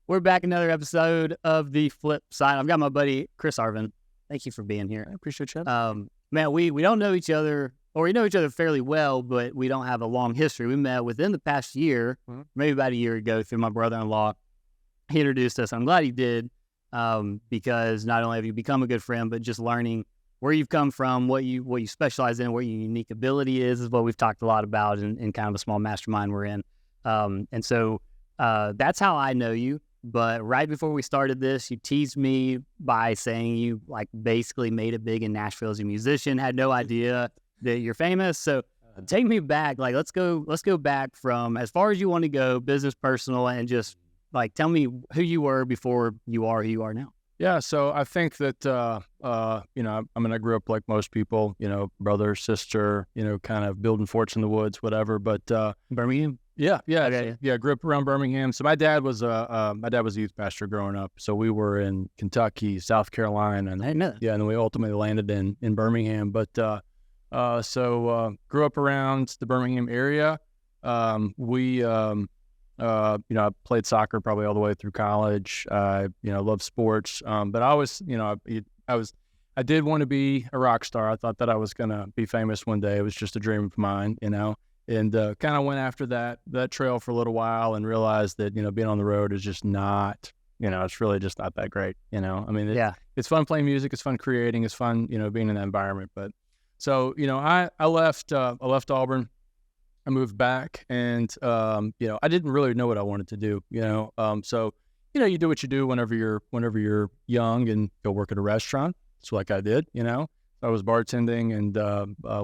We're back another episode of the Flipside. I've got my buddy Chris Arvin. Thank you for being here. I appreciate you. Man, we don't know each other, or we know each other fairly well, but we don't have a long history. We met within the past year, maybe about a year ago, through my brother-in-law. He introduced us. I'm glad he did, because not only have you become a good friend, but just learning where you've come from, what you specialize in, what your unique ability is what we've talked a lot about in kind of a small mastermind we're in. And so that's how I know you. But right before we started this, you teased me by saying you basically made it big in Nashville as a musician, had no idea that you're famous. So take me back. Let's go back from as far as you want to go, business, personal, and just tell me who you were before you are who you are now. Yeah, so I think that, I grew up like most people, brother, sister, kind of building forts in the woods, whatever. But Birmingham? Yeah. Okay. So, I grew up around Birmingham. So my dad was a youth pastor growing up. So we were in Kentucky, South Carolina. And, I didn't know that. Yeah, and then we ultimately landed in Birmingham. But grew up around the Birmingham area. I played soccer probably all the way through college. Loved sports. But I was, I did want to be a rock star. I thought that I was going to be famous one day. It was just a dream of mine, and kind of went after that trail for a little while and realized that, being on the road is just not, it's really just not that great. It's fun playing music. It's fun creating. It's fun, being in that environment. But so, I left Auburn. I moved back and, I didn't really know what I wanted to do, so, you do what you do whenever you're young and go work at a restaurant. It's like I did, I was bartending and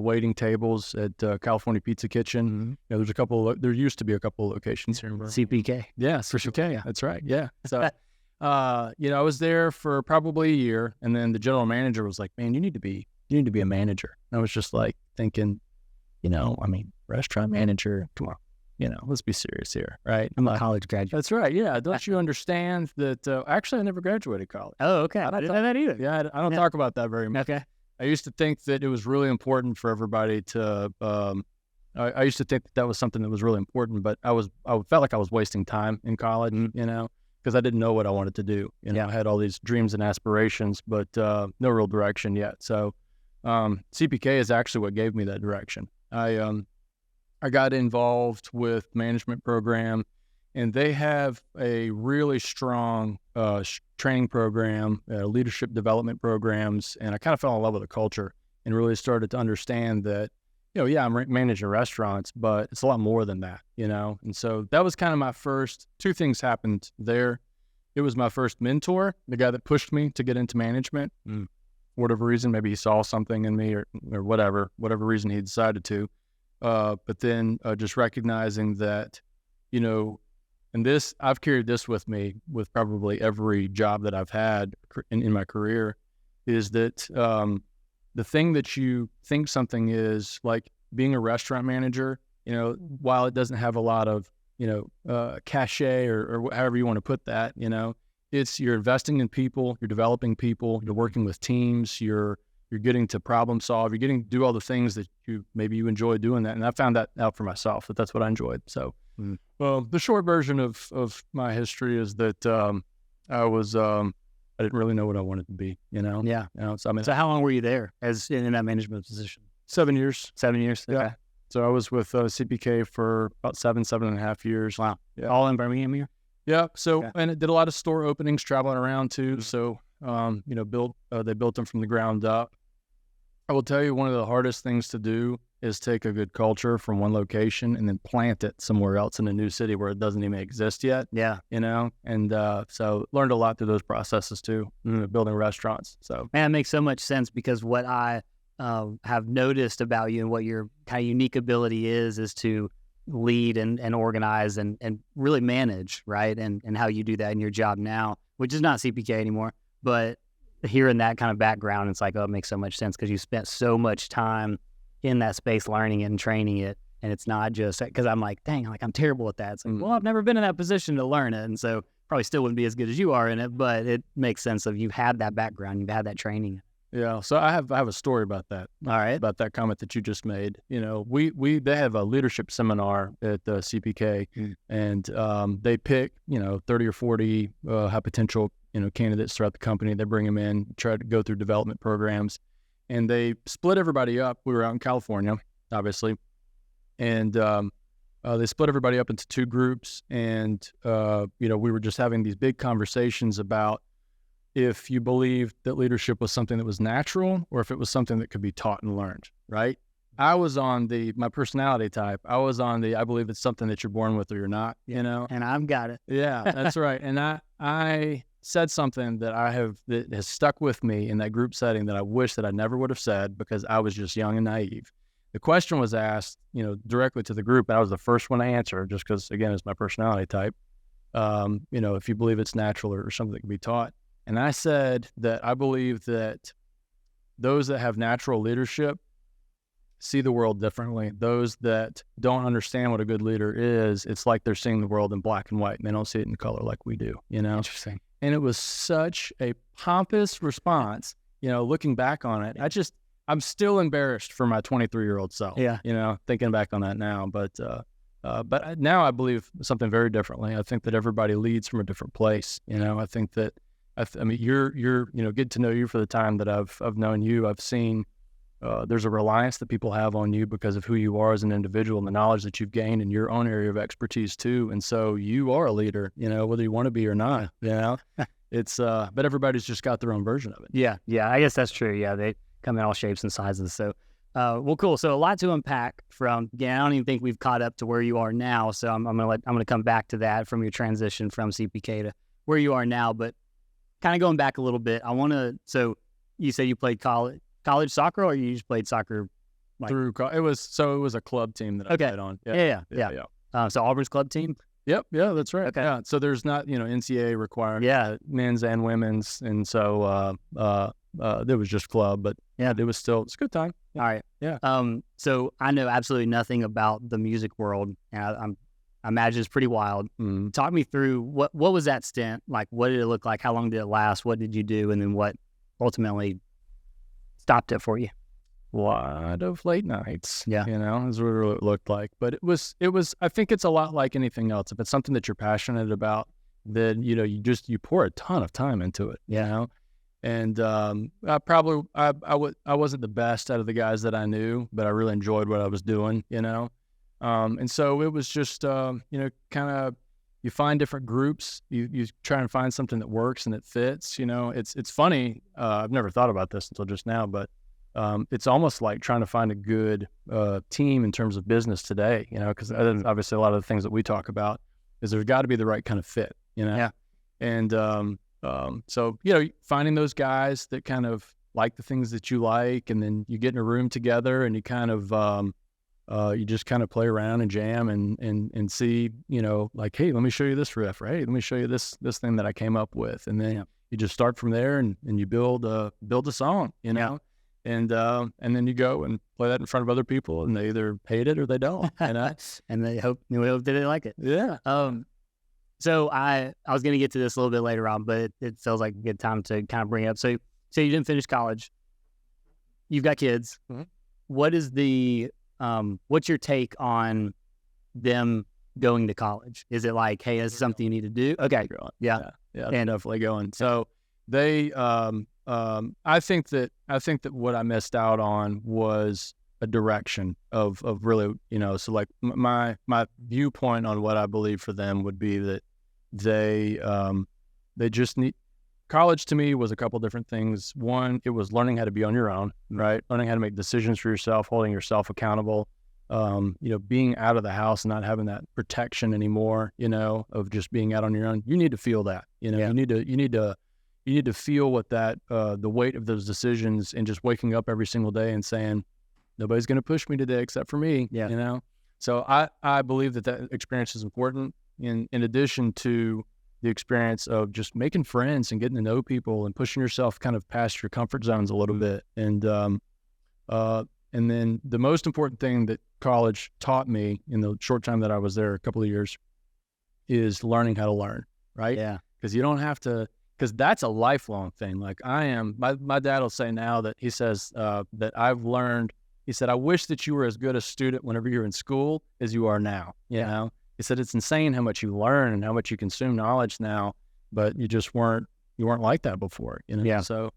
waiting tables at California Pizza Kitchen. Mm-hmm. There used to be a couple of locations here in Birmingham. CPK. Yeah, CPK. That's right. Yeah. So, I was there for probably a year, and then the general manager was like, "Man, you need to be a manager." And I was just like thinking, restaurant manager, come on, let's be serious here, right? I'm a college graduate. That's right. Yeah. Don't you understand that? Actually, I never graduated college. Oh, okay. I didn't know that either. Yeah, I don't talk about that very much. Okay. I used to think that it was really important for everybody to, I used to think that was something that was really important, but I felt like I was wasting time in college, because I didn't know what I wanted to do. I had all these dreams and aspirations, but no real direction yet. So CPK is actually what gave me that direction. I got involved with management program, and they have a really strong training program, leadership development programs, and I kind of fell in love with the culture and really started to understand that, I'm managing restaurants, but it's a lot more than that, And so that was kind of my first, two things happened there. It was my first mentor, the guy that pushed me to get into management. For whatever reason, maybe he saw something in me or whatever reason he decided to. But then just recognizing that, and this, I've carried this with me with probably every job that I've had in my career, is that the thing that you think something is, like being a restaurant manager, while it doesn't have a lot of, cachet or however you want to put that, you're investing in people, you're developing people, you're working with teams, you're getting to problem solve, you're getting to do all the things that you enjoy doing that. And I found that out for myself, that that's what I enjoyed. So, the short version of my history is that I didn't really know what I wanted to be, Yeah. So how long were you there as in that management position? 7 years. 7 years? Okay. Yeah. So I was with CPK for about 7.5 years. Wow. Yeah. All in Birmingham here? Yeah. So, Okay. And it did a lot of store openings, traveling around too. So, they built them from the ground up. I will tell you, one of the hardest things to do is take a good culture from one location and then plant it somewhere else in a new city where it doesn't even exist yet. Yeah. And so learned a lot through those processes too, building restaurants. So, Man, it makes so much sense, because what I have noticed about you and what your kind of unique ability is to lead and organize and really manage, right? And how you do that in your job now, which is not CPK anymore, but hearing that kind of background, it's like, oh, it makes so much sense, because you spent so much time in that space learning it and training it. And it's not just because I'm like, dang, I'm terrible at that. It's like, well, I've never been in that position to learn it. And so probably still wouldn't be as good as you are in it, but it makes sense of you've had that background, you've had that training. Yeah. So I have a story about that. All right. About that comment that you just made. You know, they have a leadership seminar at the CPK, and they pick 30 or 40 high potential candidates throughout the company. They bring them in, try to go through development programs, and they split everybody up. We were out in California, obviously, and they split everybody up into two groups, and we were just having these big conversations about if you believed that leadership was something that was natural or if it was something that could be taught and learned, right? I was on my personality type. I was on I believe it's something that you're born with or you're not, And I've got it. Yeah, that's right. And I said something that has stuck with me in that group setting that I wish that I never would have said because I was just young and naive. The question was asked, directly to the group. I was the first one to answer just because, again, it's my personality type. If you believe it's natural or something that can be taught. And I said that I believe that those that have natural leadership see the world differently. Those that don't understand what a good leader is, it's like they're seeing the world in black and white and they don't see it in color like we do, Interesting. And it was such a pompous response, looking back on it. I'm still embarrassed for my 23-year-old self, thinking back on that now. But now I believe something very differently. I think that everybody leads from a different place. I think that, you're get to know you for the time that I've known you. I've seen there's a reliance that people have on you because of who you are as an individual and the knowledge that you've gained in your own area of expertise too. And so you are a leader, whether you want to be or not, it's, but everybody's just got their own version of it. Yeah. Yeah. I guess that's true. Yeah. They come in all shapes and sizes. So, well, cool. So a lot to unpack from, again, I don't even think we've caught up to where you are now. So I'm going to come back to that from your transition from CPK to where you are now, but kind of going back a little bit, so you say you played college soccer or you just played soccer? It was a club team that I played on. Yeah. So Auburn's club team? Yep. Yeah, that's right. Okay. Yeah. So there's not, NCAA required men's and women's. And so, it was just club, but it's a good time. Yeah. All right. Yeah. So I know absolutely nothing about the music world. And I imagine it's pretty wild. Mm-hmm. Talk me through what was that stint? Like, what did it look like? How long did it last? What did you do? And then what ultimately stopped it for you? A lot of late nights. Yeah. Is what it looked like. But it was, I think it's a lot like anything else. If it's something that you're passionate about, then, you pour a ton of time into it, And I wasn't the best out of the guys that I knew, but I really enjoyed what I was doing, And so it was just, kind of, you find different groups, you try and find something that works and it fits, It's funny, I've never thought about this until just now, but it's almost like trying to find a good team in terms of business today, because obviously a lot of the things that we talk about is there's got to be the right kind of fit, Yeah. And so, finding those guys that kind of like the things that you like, and then you get in a room together and you kind of, you just kind of play around and jam and see, like, hey, let me show you this riff, or hey, let me show you this thing that I came up with. And then you just start from there and you build a song, and then you go and play that in front of other people and they either hate it or they don't, and we hope that they like it. Yeah. So I was going to get to this a little bit later on, but it feels like a good time to kind of bring it up. So you didn't finish college. You've got kids. Mm-hmm. What is what's your take on them going to college? Is it like, hey, this is something you need to do? Okay. Yeah, and definitely going. So they, I think that what I missed out on was a direction of really, so like my viewpoint on what I believe for them would be that they just need college. To me was a couple different things. One, it was learning how to be on your own, right? Learning how to make decisions for yourself, holding yourself accountable, being out of the house and not having that protection anymore, of just being out on your own. You need to feel that, you need to feel what that, the weight of those decisions, and just waking up every single day and saying, nobody's going to push me today except for me, So I believe that experience is important in addition to the experience of just making friends and getting to know people and pushing yourself kind of past your comfort zones a little bit. And then the most important thing that college taught me in the short time that I was there, a couple of years, is learning how to learn, right? Yeah. Because you don't have to because that's a lifelong thing. Like my dad will say now that he says that I've learned, he said, I wish that you were as good a student whenever you're in school as you are now, you know? He said, it's insane how much you learn and how much you consume knowledge now, but you weren't like that before, you know? Yeah. So,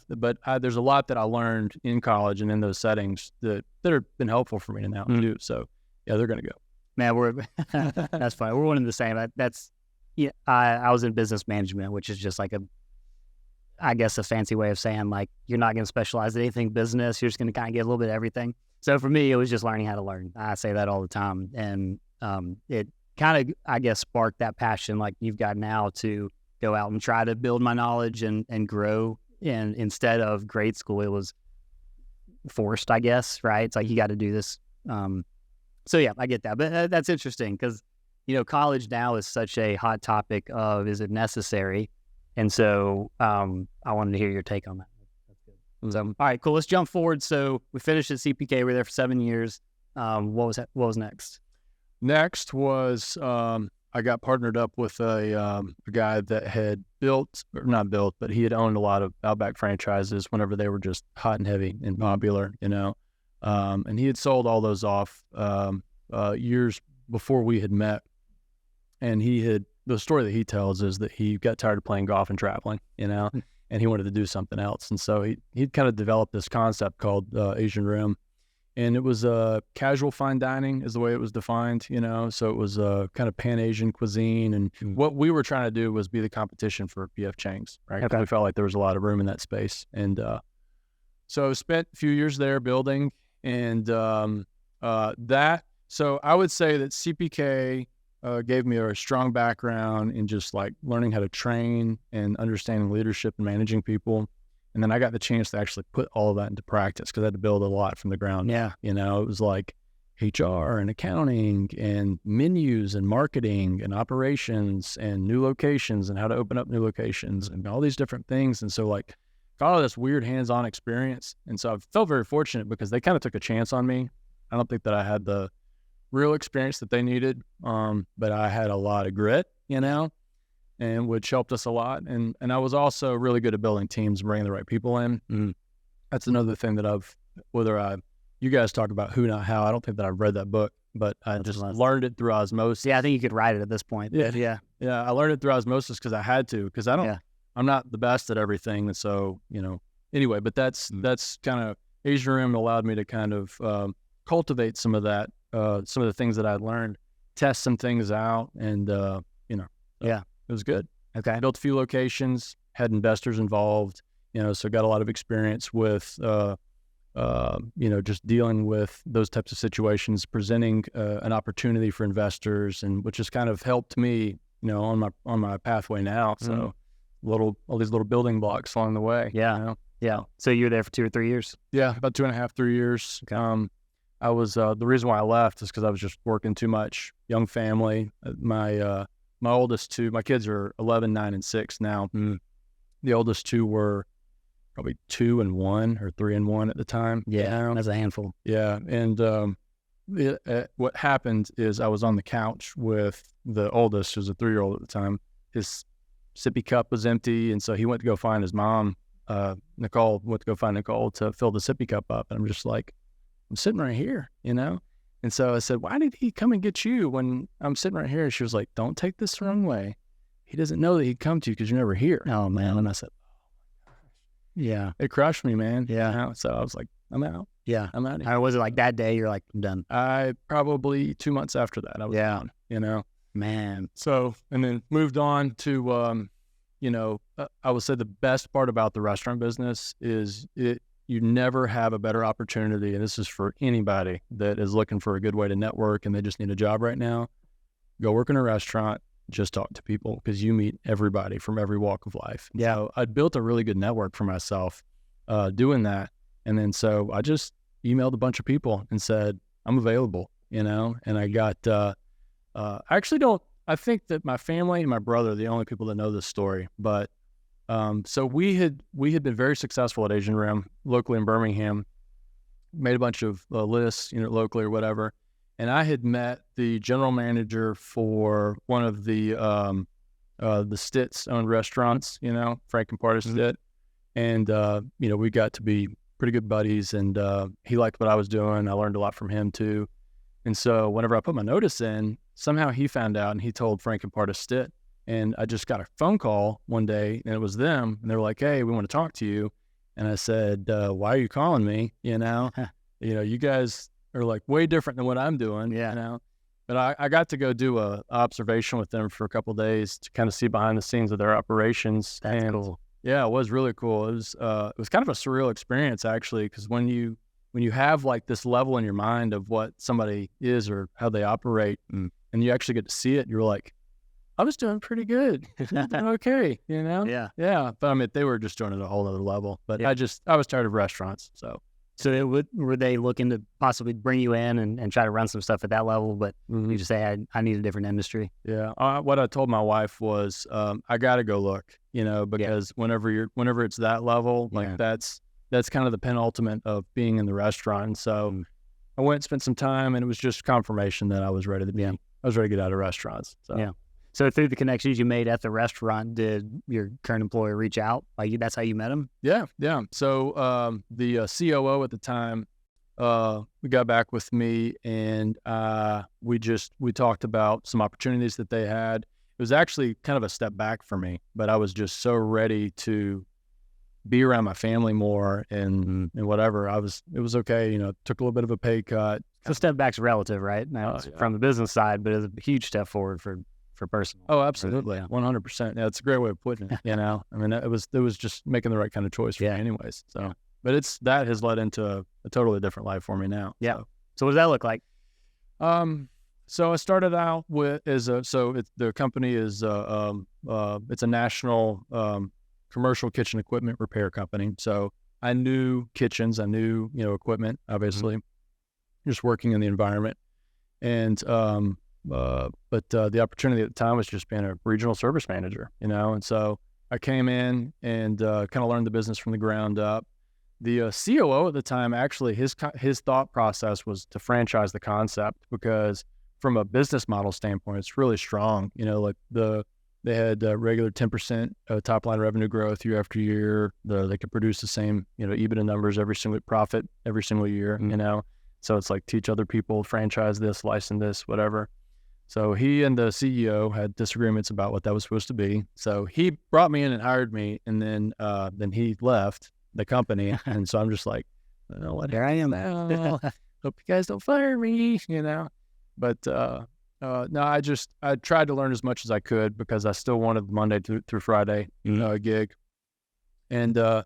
there's a lot that I learned in college and in those settings that have been helpful for me now too. So yeah, they're going to go. Man, that's fine. We're one and the same. I was in business management, which is just like I guess a fancy way of saying like, you're not going to specialize in anything business. You're just going to kind of get a little bit of everything. So for me, it was just learning how to learn. I say that all the time. And it kind of, I guess, sparked that passion like you've got now to go out and try to build my knowledge and grow. And instead of grade school, it was forced, I guess, right? It's like, you got to do this. So yeah, I get that. But that's interesting because, you know, college now is such a hot topic of, is it necessary? And so I wanted to hear your take on that. That's good. So, all right, cool. Let's jump forward. So we finished at CPK. We were there for 7 years. What was next? Next was I got partnered up with a guy that had but he had owned a lot of Outback franchises whenever they were just hot and heavy and popular, you know. And he had sold all those off years before we had met. And the story that he tells is that he got tired of playing golf and traveling, you know, and he wanted to do something else. And so he'd kind of developed this concept called Asian Rim. And it was casual fine dining is the way it was defined, you know. So it was kind of Pan-Asian cuisine. And what we were trying to do was be the competition for P.F. Chang's, right? Okay. We felt like there was a lot of room in that space. And so I spent a few years there building. And so I would say that CPK gave me a strong background in just like learning how to train and understanding leadership and managing people. And then I got the chance to actually put all of that into practice because I had to build a lot from the ground. Yeah. You know, it was like HR and accounting and menus and marketing and operations and new locations and how to open up new locations and all these different things. And so like got all this weird hands-on experience. And so I felt very fortunate because they kind of took a chance on me. I don't think that I had the real experience that they needed, but I had a lot of grit, you know, and which helped us a lot. And I was also really good at building teams and bringing the right people in. That's another thing that you guys talk about Who Not How. I don't think that I've read that book, but I just learned it through osmosis. Yeah, I think you could write it at this point. Yeah. I learned it through osmosis because I had to, because I'm not the best at everything. And so, you know, anyway, but that's kind of, Asian Rim allowed me to kind of cultivate some of that, some of the things that I'd learned, test some things out, and, you know, it was good. Okay. I built a few locations, had investors involved, you know, so got a lot of experience with, you know, just dealing with those types of situations, presenting an opportunity for investors, and which has kind of helped me, you know, on my pathway now. So all these little building blocks along the way. Yeah. You know? Yeah. So you were there for 2 or 3 years? Yeah, about 2.5, 3 years. Okay. I was, the reason why I left is because I was just working too much. Young family. My oldest two, my kids are 11, 9, and 6 now. The oldest two were probably 2 and 1 or 3 and 1 at the time. Yeah, that's a handful. Yeah. And what happened is I was on the couch with the oldest, who was a 3-year-old at the time. His sippy cup was empty, and so he went to go find his mom. Nicole went to go find Nicole to fill the sippy cup up. And I'm just like, I'm sitting right here, you know? And so I said, why did he come and get you when I'm sitting right here? And she was like, don't take this the wrong way. He doesn't know that he'd come to you because you're never here. Oh, man. And I said, oh, my gosh. Yeah. It crushed me, man. Yeah. You know? So I was like, I'm out. Yeah. I'm out of here. How was it like that day? You're like, I'm done. I probably 2 months after that, I was done, you know? Man. So, and then moved on to, you know, I would say the best part about the restaurant business is you never have a better opportunity, and this is for anybody that is looking for a good way to network and they just need a job right now. Go work in a restaurant, just talk to people, because you meet everybody from every walk of life. Yeah. So I built a really good network for myself doing that. And then so I just emailed a bunch of people and said, I'm available, you know, and I got, I think that my family and my brother are the only people that know this story, but so we had been very successful at Asian Rim locally in Birmingham, made a bunch of lists, you know, locally or whatever. And I had met the general manager for one of the the Stitz owned restaurants, Frank and Partis did. And, we got to be pretty good buddies, and he liked what I was doing. I learned a lot from him too. And so whenever I put my notice in, somehow he found out and he told Frank and Partis Stitt. And I just got a phone call one day, and it was them, and they were like, "Hey, we want to talk to you." And I said, "Why are you calling me? You guys are like way different than what I'm doing." But I got to go do a observation with them for a couple of days to kind of see behind the scenes of their operations. That's cool. Yeah, it was really cool. It was kind of a surreal experience, actually, because when you have like this level in your mind of what somebody is or how they operate, and you actually get to see it, you're like, I was doing pretty good. Okay, Yeah. Yeah. But I mean, they were just doing it at a whole other level. But I was tired of restaurants. So were they looking to possibly bring you in and try to run some stuff at that level? But you just say, I need a different industry. Yeah. What I told my wife was, I got to go look, because whenever it's that level, like that's kind of the penultimate of being in the restaurant. And so I went and spent some time, and it was just confirmation that I was ready to be. I was ready to get out of restaurants. So. Yeah. So through the connections you made at the restaurant, did your current employer reach out? Like that's how you met him? Yeah. So the COO at the time, we got back with me, and we talked about some opportunities that they had. It was actually kind of a step back for me, but I was just so ready to be around my family more and whatever. It was okay. Took a little bit of a pay cut. So step back's relative, right? Now it's from the business side, but it's a huge step forward for personal. Oh, absolutely. 100%. Yeah, it's a great way of putting it, I mean, it was just making the right kind of choice for me anyways. So, but that has led into a totally different life for me now. Yeah. So what does that look like? So I started out with, the company is, it's a national, commercial kitchen equipment repair company. So I knew kitchens, I knew, equipment, obviously, just working in the environment. And, but the opportunity at the time was just being a regional service manager, and so I came in and kind of learned the business from the ground up. The COO at the time, actually, his thought process was to franchise the concept, because from a business model standpoint, it's really strong. Like they had regular 10% top line revenue growth year after year. They could produce the same EBITDA numbers every single year. So it's like teach other people, franchise this, license this, whatever. So he and the CEO had disagreements about what that was supposed to be. So he brought me in and hired me, and then he left the company. And so I'm just like, here I am. Hope you guys don't fire me, But no, I tried to learn as much as I could, because I still wanted Monday through Friday gig, and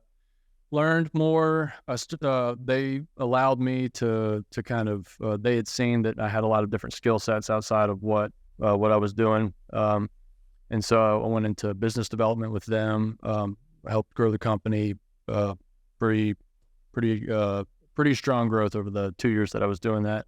learned more. They allowed me to kind of, they had seen that I had a lot of different skill sets outside of what I was doing. And so I went into business development with them, helped grow the company, pretty strong growth over the 2 years that I was doing that.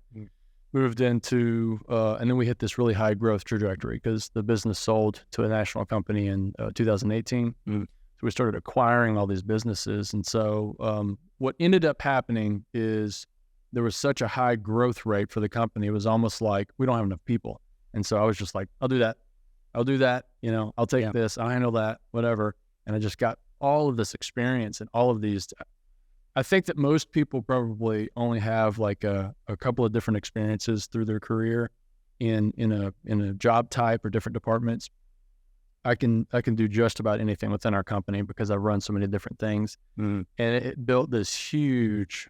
Moved into, and then we hit this really high growth trajectory, because the business sold to a national company in 2018. So we started acquiring all these businesses. And so what ended up happening is there was such a high growth rate for the company. It was almost like we don't have enough people. And so I was just like, I'll do that. I'll take this, I'll handle that, whatever. And I just got all of this experience and all of these. I think that most people probably only have like a couple of different experiences through their career in a job type or different departments. I can do just about anything within our company, because I run so many different things, and it built this huge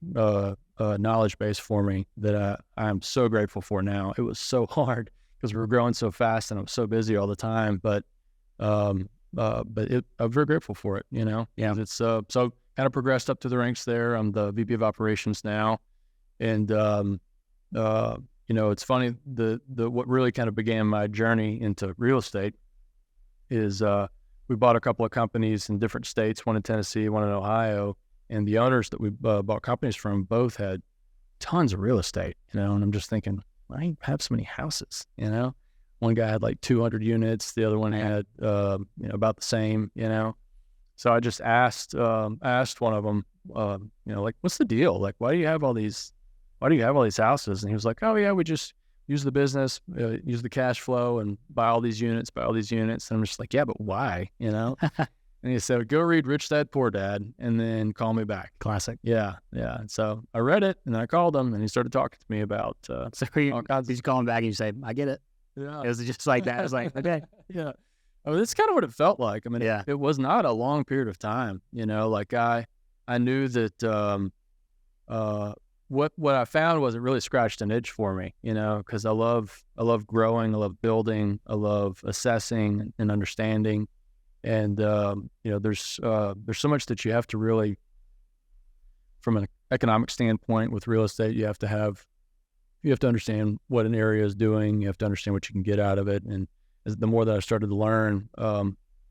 knowledge base for me that I'm so grateful for now. It was so hard because we were growing so fast and I was so busy all the time, but I'm very grateful for it. It's so kind of progressed up to the ranks there. I'm the VP of operations now, and it's funny, the what really kind of began my journey into real estate is we bought a couple of companies in different states, one in Tennessee, one in Ohio, and the owners that we bought companies from both had tons of real estate, and I'm just thinking, why do you have so many houses? One guy had like 200 units, the other one had about the same, So I just asked one of them, like, what's the deal? Like, why do you have all these houses? And he was like, oh yeah, we use the business, use the cash flow, and buy all these units. And I'm just like, yeah, but why? You know. And he said, go read Rich Dad Poor Dad and then call me back. Classic. Yeah. And so I read it and I called him and he started talking to me about so all kinds. Did you call him back and you say, I get it? Yeah. It was just like that. I was like, okay. Yeah. I mean, that's kind of what it felt like. I mean, it was not a long period of time, you know, like I knew that what I found was it really scratched an itch for me, you know, because I love growing, I love building, I love assessing and understanding. And, you know, there's so much that you have to really, from an economic standpoint with real estate, you have to understand what an area is doing. You have to understand what you can get out of it. And the more that I started to learn,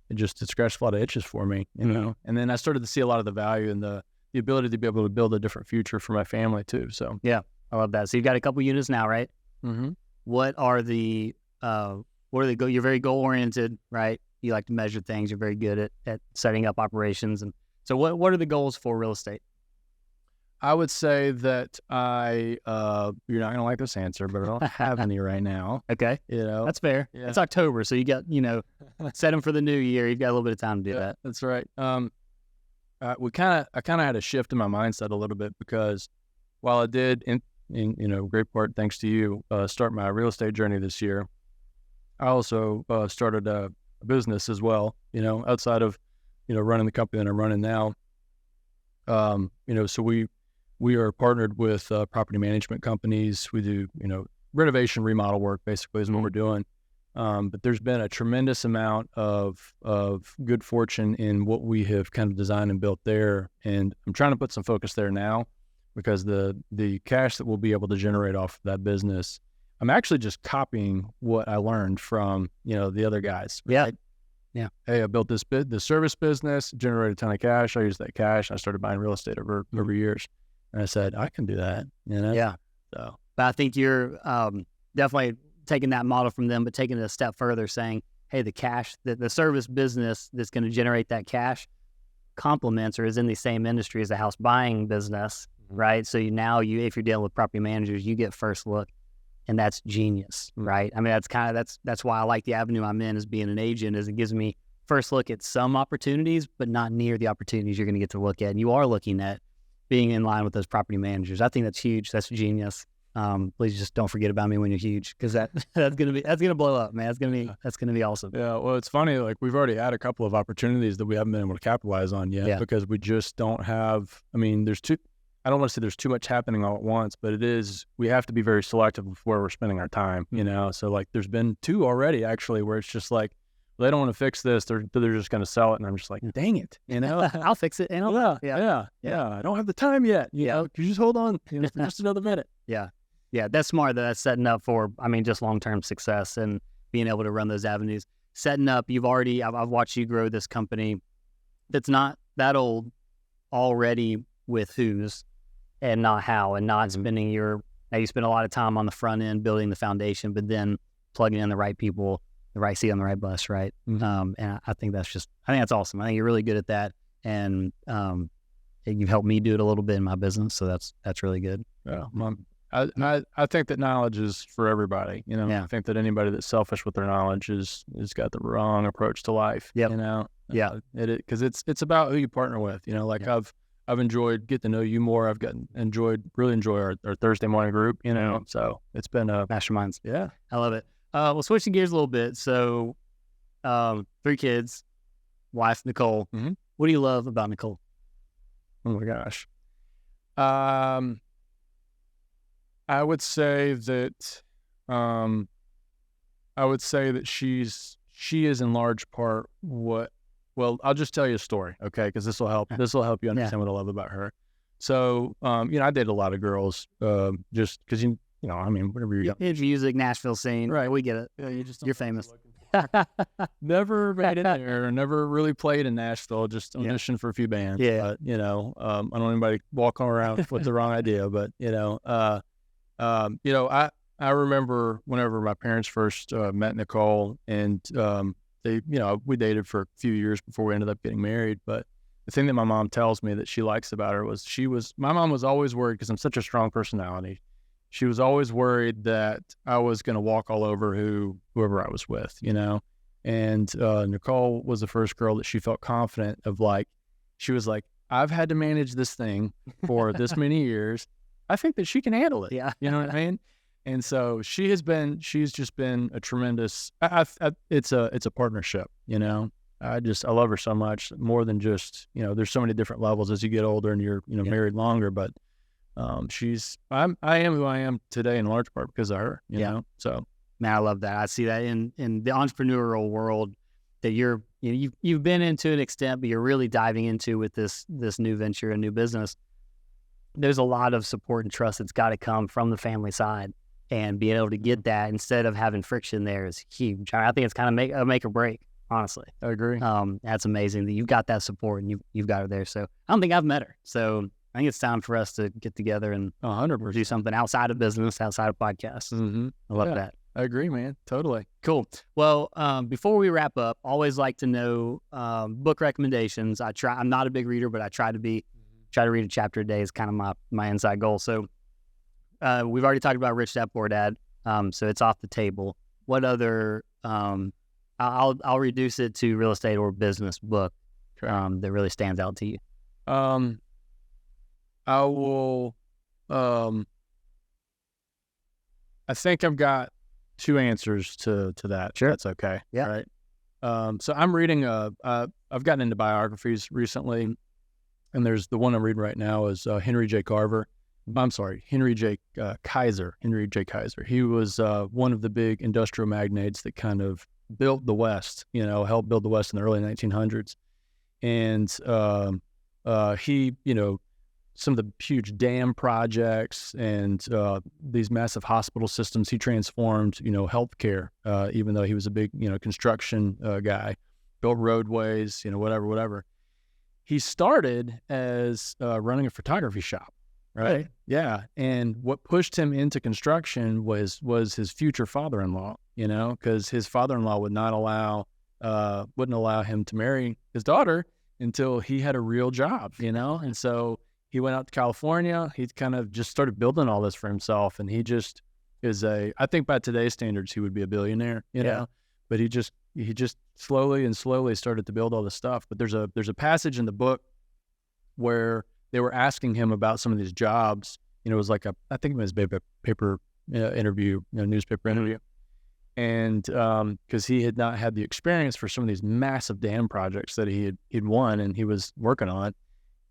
it scratched a lot of itches for me, you know, and then I started to see a lot of the value and the ability to be able to build a different future for my family too. So, yeah, I love that. So you've got a couple units now, right? Mm-hmm. What are the you're very goal oriented, right? You like to measure things. You're very good at setting up operations. And so what are the goals for real estate? I would say that you're not going to like this answer, but I don't have any right now. Okay. You know, that's fair. Yeah. It's October. So you got, you know, set them for the new year. You've got a little bit of time to do that. That's right. I kind of had a shift in my mindset a little bit because while I did in you know, great part, thanks to you, start my real estate journey this year, I also started a business as well, you know, outside of, you know, running the company that I'm running now. You know, so we are partnered with property management companies. We do, you know, renovation, remodel work basically is what we're doing. But there's been a tremendous amount of good fortune in what we have kind of designed and built there. And I'm trying to put some focus there now because the cash that we'll be able to generate off of that business, I'm actually just copying what I learned from, you know, the other guys. Right? Yeah. Hey, I built this service business, generated a ton of cash. I used that cash. I started buying real estate over years. And I said, I can do that, you know? Yeah. So, but I think you're definitely taking that model from them, but taking it a step further, saying, hey, the cash, the service business that's going to generate that cash complements or is in the same industry as a house buying business, right? So if you're dealing with property managers, you get first look. And that's genius, right? I mean, that's why I like the avenue I'm in as being an agent, is it gives me first look at some opportunities, but not near the opportunities you're going to get to look at. And you are looking at being in line with those property managers. I think that's huge. That's genius. Please just don't forget about me when you're huge, because that's gonna blow up, man. That's gonna be awesome. Yeah. Well, it's funny. Like we've already had a couple of opportunities that we haven't been able to capitalize on yet because we just don't have. I mean, I don't want to say there's too much happening all at once, but we have to be very selective of where we're spending our time, you know? So like there's been 2 already actually where it's just like, well, they don't want to fix this. They're just going to sell it. And I'm just like, dang it, you know, I'll fix it. And yeah. I don't have the time yet. You know, could you just hold on for just another minute? Yeah. That's smart. That's setting up for, I mean, just long-term success and being able to run those avenues. Setting up, I've watched you grow this company that's not that old already with who's and not how, and not spending now you spend a lot of time on the front end building the foundation, but then plugging in the right people, the right seat on the right bus, right? And I think that's awesome. I think you're really good at that. And you've helped me do it a little bit in my business. So that's really good. Yeah. I think that knowledge is for everybody, you know. Yeah. I think that anybody that's selfish with their knowledge has got the wrong approach to life, you know? Because it's about who you partner with, you know, like I've enjoyed getting to know you more. I've really enjoy our Thursday morning group, you know, so it's been masterminds. Yeah. I love it. Well, switching gears a little bit. So 3 kids, wife, Nicole. Mm-hmm. What do you love about Nicole? Oh my gosh. I would say that she is in large part well, I'll just tell you a story, okay? Because this will help. This will help you understand what I love about her. So, you know, I dated a lot of girls, just because you know, I mean, whatever you music, Nashville scene, right? We get it. Yeah, you're famous. Never made it there. Never really played in Nashville. Just auditioned for a few bands. Yeah. But, you know, I don't want anybody walking around with the wrong idea. But you know, I remember whenever my parents first met Nicole, and we dated for a few years before we ended up getting married. But the thing that my mom tells me that she likes about her was my mom was always worried, because I'm such a strong personality. she was always worried that I was going to walk all over whoever I was with, you know. And Nicole was the first girl that she felt confident of. Like, she was like, I've had to manage this thing for this many years. I think that she can handle it. Yeah. You know what I mean? And so she's just been a tremendous, it's a partnership, you know. I love her so much, more than just, you know, there's so many different levels as you get older and you're, you know, married longer, but I am who I am today in large part because of her, you know. So man, I love that. I see that in the entrepreneurial world that you've been into an extent, but you're really diving into with this new venture, a new business. There's a lot of support and trust that's got to come from the family side, and being able to get that instead of having friction there is huge. I think it's kind of make or break. Honestly, I agree. That's amazing that you've got that support and you've got her there. So I don't think I've met her. So I think it's time for us to get together and 100% do something outside of business, outside of podcasts. I love that. I agree, man. Totally. Cool. Well, before we wrap up, always like to know book recommendations. I'm not a big reader, but I try to read a chapter a day is kind of my inside goal. So we've already talked about Rich Dad Poor Dad. So it's off the table. What other I'll reduce it to real estate or business book that really stands out to you. I will. I think I've got two answers to that. Sure, that's okay. Yeah. All right. So I'm reading. I've gotten into biographies recently, and there's the one I'm reading right now is Henry J. Kaiser. Henry J. Kaiser. He was one of the big industrial magnates that kind of built the West, you know, helped build the West in the early 1900s. And he, you know, some of the huge dam projects and these massive hospital systems, he transformed, you know, healthcare, even though he was a big, you know, construction guy, built roadways, you know, whatever. He started as running a photography shop. Right. Yeah. And what pushed him into construction was his future father-in-law, you know, because his father-in-law wouldn't allow him to marry his daughter until he had a real job, you know. And so he went out to California. He kind of just started building all this for himself. And he just is I think by today's standards, he would be a billionaire, you know, but he just slowly started to build all this stuff. But there's a passage in the book where they were asking him about some of these jobs. You know, it was like I think it was a paper interview, you know, newspaper interview. And because he had not had the experience for some of these massive dam projects that he'd won and he was working on.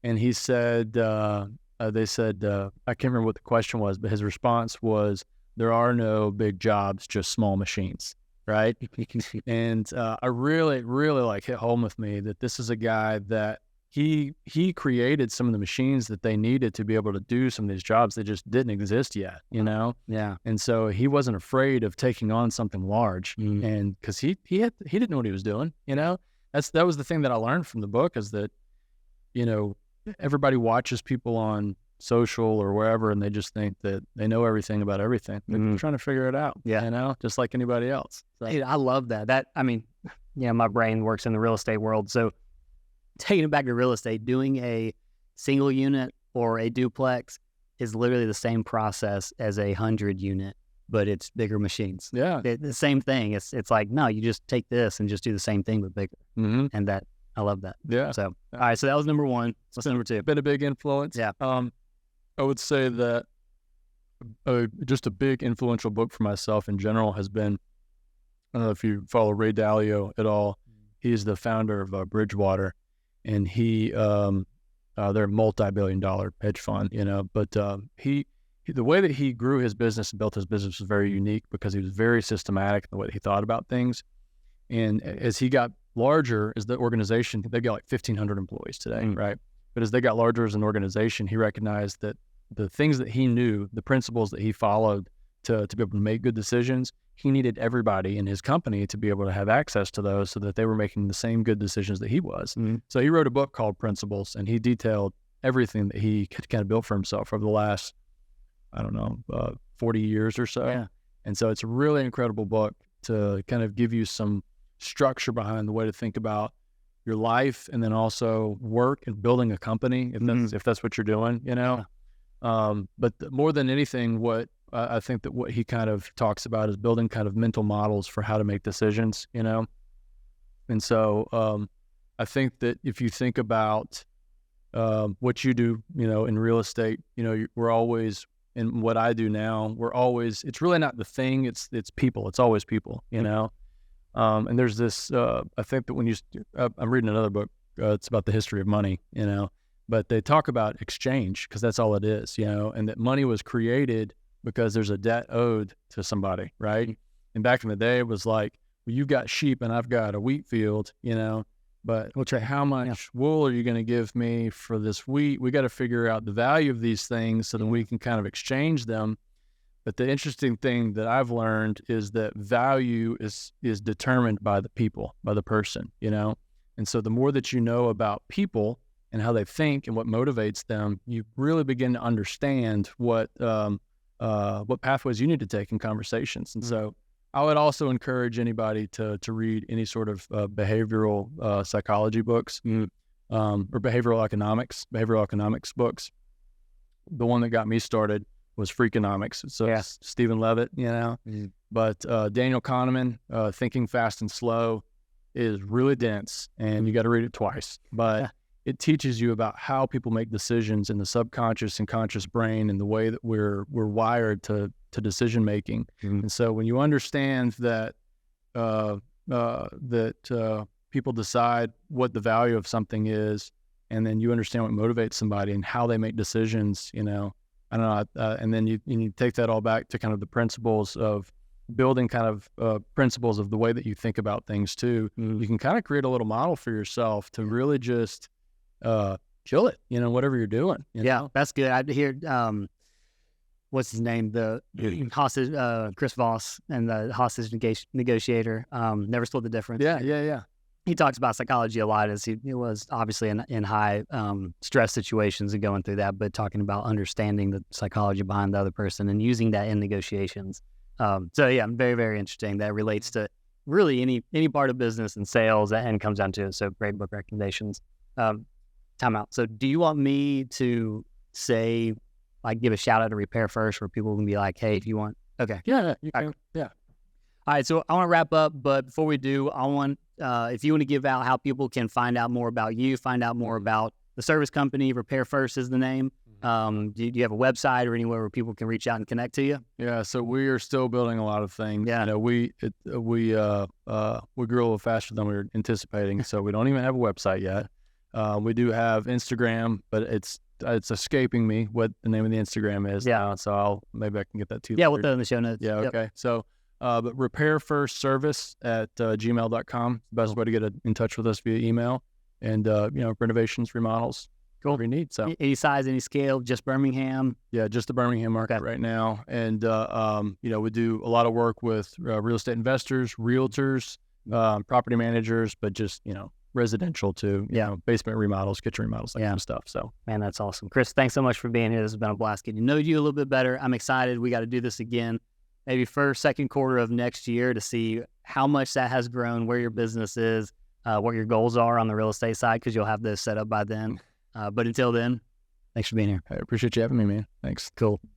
And he said, they said, I can't remember what the question was, but his response was, there are no big jobs, just small machines. Right. And I really, really like hit home with me that this is a guy that he created some of the machines that they needed to be able to do some of these jobs that just didn't exist yet, you know? Yeah. And so he wasn't afraid of taking on something large. And because he didn't know what he was doing, you know? That was the thing that I learned from the book is that, you know, everybody watches people on social or wherever and they just think that they know everything about everything. They're trying to figure it out, you know, just like anybody else. So. Hey, I love that. I mean, yeah, my brain works in the real estate world. So taking it back to real estate, doing a single unit or a duplex is literally the same process as a 100 unit, but it's bigger machines. Yeah. The same thing. It's like, no, you just take this and just do the same thing, but bigger. And that, I love that. Yeah. So, all right. So that was number one. What's number two? Been a big influence. Yeah. I would say that just a big influential book for myself in general has been, I don't know if you follow Ray Dalio at all. He's the founder of Bridgewater. And they're a multi-billion-dollar hedge fund, you know, but he the way that he grew his business and built his business was very unique because he was very systematic in the way that he thought about things. And as he got larger as the organization, they've got like 1,500 employees today, right? But as they got larger as an organization, he recognized that the things that he knew, the principles that he followed to be able to make good decisions, he needed everybody in his company to be able to have access to those so that they were making the same good decisions that he was. So he wrote a book called Principles, and he detailed everything that he kind of built for himself over the last, 40 years or so. Yeah. And so it's a really incredible book to kind of give you some structure behind the way to think about your life and then also work and building a company if that's what you're doing, you know. But more than anything, what I think that what he kind of talks about is building kind of mental models for how to make decisions, you know? And so I think that if you think about what you do, you know, in real estate, you know, we're always, in what I do now, we're always, it's really not the thing, it's people. It's always people, you know? And there's this, I think that when you, I'm reading another book, it's about the history of money, you know, but they talk about exchange because that's all it is, you know, and that money was created because there's a debt owed to somebody, right? And back in the day, it was like, well, you've got sheep and I've got a wheat field, you know, but how much wool are you going to give me for this wheat? We got to figure out the value of these things so that we can kind of exchange them. But the interesting thing that I've learned is that value is determined by the people, by the person, you know? And so the more that you know about people and how they think and what motivates them, you really begin to understand what pathways you need to take in conversations. And so I would also encourage anybody to read any sort of behavioral psychology books or behavioral economics books. The one that got me started was Freakonomics. So Stephen Levitt, you know, but Daniel Kahneman, Thinking Fast and Slow, is really dense, and you got to read it twice. But it teaches you about how people make decisions in the subconscious and conscious brain and the way that we're wired to decision making. And so when you understand that people decide what the value of something is, and then you understand what motivates somebody and how they make decisions, you know, I don't know, and then you take that all back to kind of the principles of building kind of principles of the way that you think about things too. You can kind of create a little model for yourself to really just kill it, you know, whatever you're doing. You know? That's good. I hear, what's his name? The hostage, Chris Voss, and the hostage negotiator, Never Split the Difference. Yeah. He talks about psychology a lot, as he was obviously in high stress situations and going through that, but talking about understanding the psychology behind the other person and using that in negotiations. So yeah, very, very interesting. That relates to really any part of business and sales and comes down to it. So great book recommendations. Time out. So do you want me to say, like, give a shout out to Repair First, where people can be like, hey, if you want, okay. Yeah, you can. Yeah. All right, so I want to wrap up, but before we do, I want, if you want to give out how people can find out more about you, find out more about the service company. Repair First is the name. Do you have a website or anywhere where people can reach out and connect to you? Yeah, so we are still building a lot of things. Yeah. You know, we grew a little faster than we were anticipating, so we don't even have a website yet. We do have Instagram, but it's escaping me what the name of the Instagram is. Yeah. So maybe I can get that to you. Yeah, later. we'll throw it in the show notes. Yeah, okay. Yep. So, but repairfirstservice@gmail.com. Best way to get in touch with us via email, and you know, renovations, remodels, whatever you need. So any size, any scale, just Birmingham. Yeah, just the Birmingham market right now. And you know, we do a lot of work with real estate investors, realtors, property managers, but just, you know, residential too. You know, basement remodels, kitchen remodels, that kind of stuff. So, man, that's awesome. Chris, thanks so much for being here. This has been a blast getting to know you a little bit better. I'm excited. We got to do this again, maybe first, second quarter of next year, to see how much that has grown, where your business is, what your goals are on the real estate side, because you'll have those set up by then. But until then, thanks for being here. I appreciate you having me, man. Thanks. Cool.